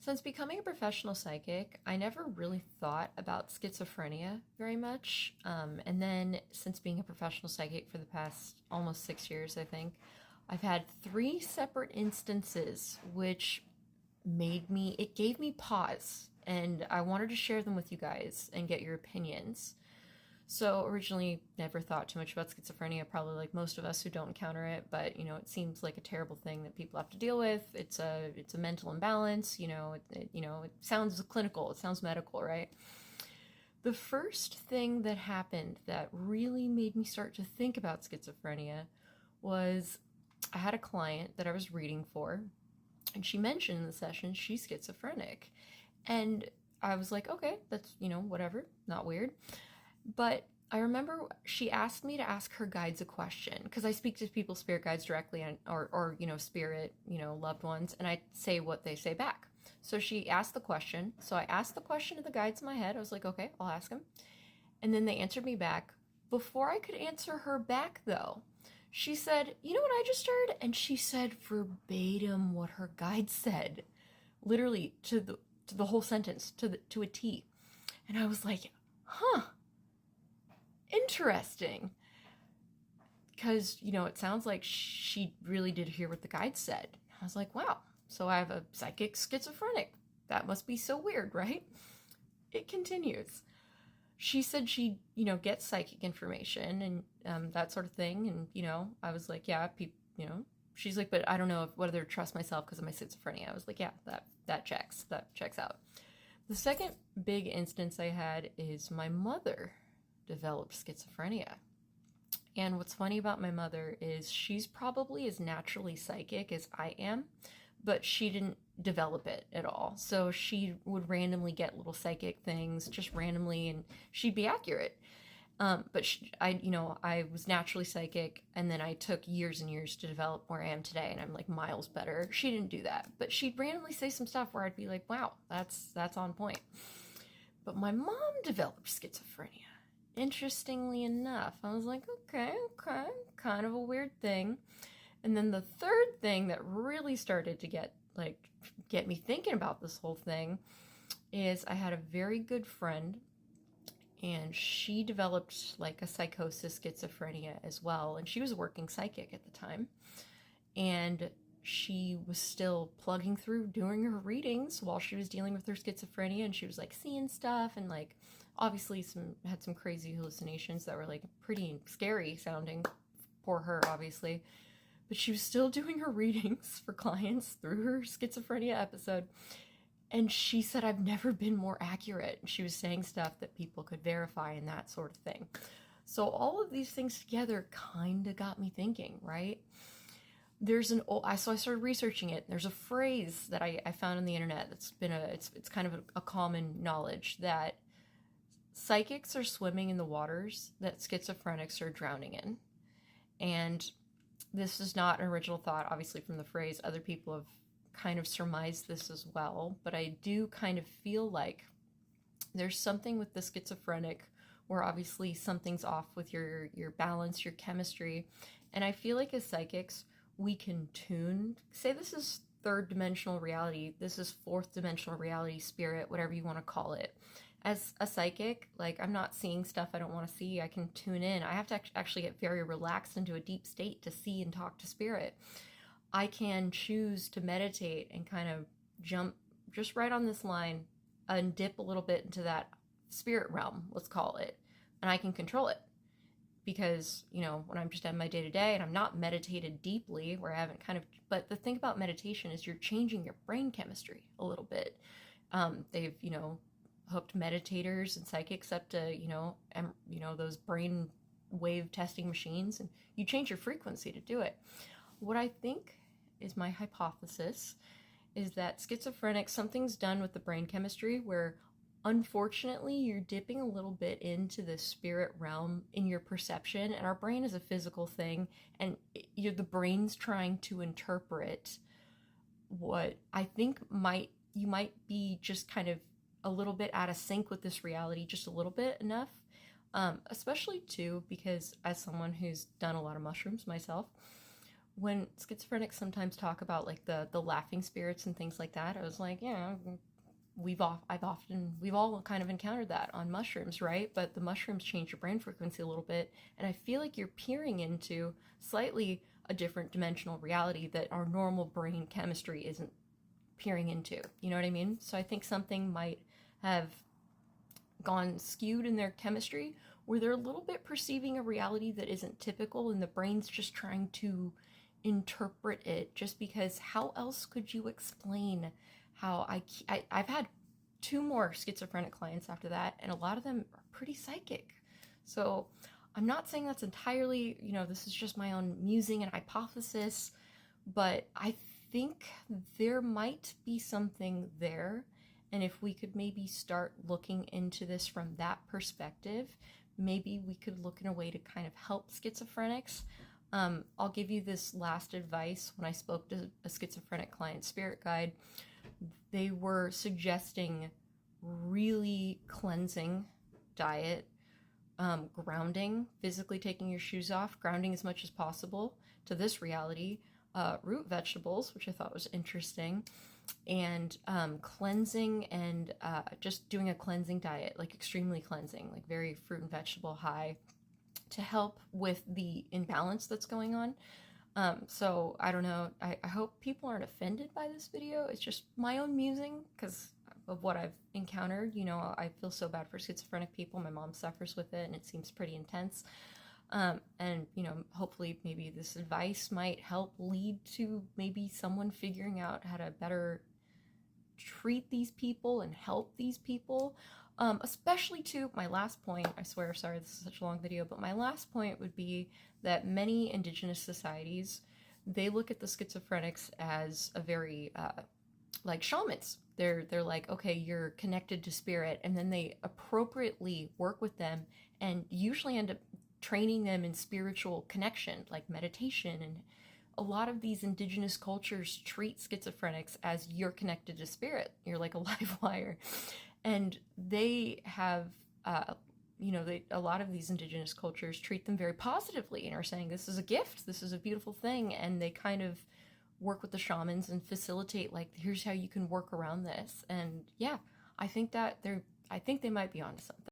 Since becoming a professional psychic, I never really thought about schizophrenia very much. And then, since being a professional psychic for the past almost 6 years, I think, I've had three separate instances which it gave me pause. And I wanted to share them with you guys and get your opinions. So originally never thought too much about schizophrenia, probably like most of us who don't encounter it, but it seems like a terrible thing that people have to deal with. It's a mental imbalance, it sounds clinical, it sounds medical, right? The first thing that happened that really made me start to think about schizophrenia was I had a client that I was reading for, and she mentioned in the session she's schizophrenic. And I was like, okay, that's, whatever, not weird. But I remember she asked me to ask her guides a question, because I speak to people's spirit guides directly, or spirit, loved ones, and I say what they say back. So she asked the question. So I asked the question to the guides in my head. I was like, okay, I'll ask them. And then they answered me back. Before I could answer her back, though, she said, you know what I just heard? And she said verbatim what her guide said, literally to the whole sentence, to a T. And I was like, huh. Interesting, because it sounds like she really did hear what the guide said. I was like, wow, so I have a psychic schizophrenic. That must be so weird, right? It continues. She said she gets psychic information and that sort of thing, and I was like, yeah, she's like, but I don't know whether to trust myself because of my schizophrenia. I was like, yeah, that checks out. The second big instance I had is my mother developed schizophrenia. And what's funny about my mother is she's probably as naturally psychic as I am, but she didn't develop it at all. So she would randomly get little psychic things just randomly, and she'd be accurate. But I was naturally psychic, and then I took years and years to develop where I am today, and I'm like miles better. She didn't do that, but she'd randomly say some stuff where I'd be like, wow, that's on point. But my mom developed schizophrenia. Interestingly enough, I was like, okay, kind of a weird thing. And then the third thing that really started to get me thinking about this whole thing is I had a very good friend, and she developed like a psychosis schizophrenia as well, and she was a working psychic at the time, and she was still plugging through doing her readings while she was dealing with her schizophrenia, and she was like seeing stuff and like obviously had some crazy hallucinations that were like pretty scary sounding. Poor her, obviously. But she was still doing her readings for clients through her schizophrenia episode. And she said, I've never been more accurate. She was saying stuff that people could verify and that sort of thing. So all of these things together kind of got me thinking, right? So I started researching it. There's a phrase that I found on the internet that's been it's kind of a common knowledge that psychics are swimming in the waters that schizophrenics are drowning in. And this is not an original thought, obviously, from the phrase. Other people have kind of surmised this as well, but I do kind of feel like there's something with the schizophrenic where obviously something's off with your balance, your chemistry. And I feel like as psychics, we can tune, say this is third dimensional reality, this is fourth dimensional reality, spirit, whatever you want to call it. As a psychic, like, I'm not seeing stuff I don't want to see. I can tune in. I have to actually get very relaxed into a deep state to see and talk to spirit. I can choose to meditate and kind of jump just right on this line and dip a little bit into that spirit realm, let's call it. And I can control it. Because, when I'm just in my day-to-day and I'm not meditated deeply, where I haven't but the thing about meditation is you're changing your brain chemistry a little bit. They've, hooked meditators and psychics up to, those brain wave testing machines, and you change your frequency to do it. What I think is my hypothesis is that schizophrenic, something's done with the brain chemistry where unfortunately you're dipping a little bit into the spirit realm in your perception, and our brain is a physical thing, and the brain's trying to interpret what I think you might be just kind of a little bit out of sync with this reality, just a little bit enough, especially too, because as someone who's done a lot of mushrooms myself, when schizophrenics sometimes talk about like the laughing spirits and things like that, I was like, yeah, we've all kind of encountered that on mushrooms, right? But the mushrooms change your brain frequency a little bit, and I feel like you're peering into slightly a different dimensional reality that our normal brain chemistry isn't peering into. You know what I mean? So I think something might have gone skewed in their chemistry where they're a little bit perceiving a reality that isn't typical, and the brain's just trying to interpret it, just because how else could you explain how I've had two more schizophrenic clients after that, and a lot of them are pretty psychic. So I'm not saying that's entirely, this is just my own musing and hypothesis, but I think there might be something there. And if we could maybe start looking into this from that perspective, maybe we could look in a way to kind of help schizophrenics. I'll give you this last advice. When I spoke to a schizophrenic client spirit guide, they were suggesting really cleansing diet, grounding, physically taking your shoes off, grounding as much as possible to this reality, root vegetables, which I thought was interesting, and cleansing and just doing a cleansing diet, like extremely cleansing, like very fruit and vegetable high, to help with the imbalance that's going on. So I don't know. I hope people aren't offended by this video. It's just my own musing because of what I've encountered. I feel so bad for schizophrenic people. My mom suffers with it, and it seems pretty intense. And hopefully maybe this advice might help lead to maybe someone figuring out how to better treat these people and help these people. Especially to my last point, I swear, sorry, this is such a long video, but my last point would be that many indigenous societies, they look at the schizophrenics as a very, like shamans. They're like, okay, you're connected to spirit, and then they appropriately work with them and usually end up training them in spiritual connection, like meditation. And a lot of these indigenous cultures treat schizophrenics as you're connected to spirit. You're like a live wire. And they have, a lot of these indigenous cultures treat them very positively and are saying, this is a gift, this is a beautiful thing. And they kind of work with the shamans and facilitate, like, here's how you can work around this. And yeah, I think they might be onto something.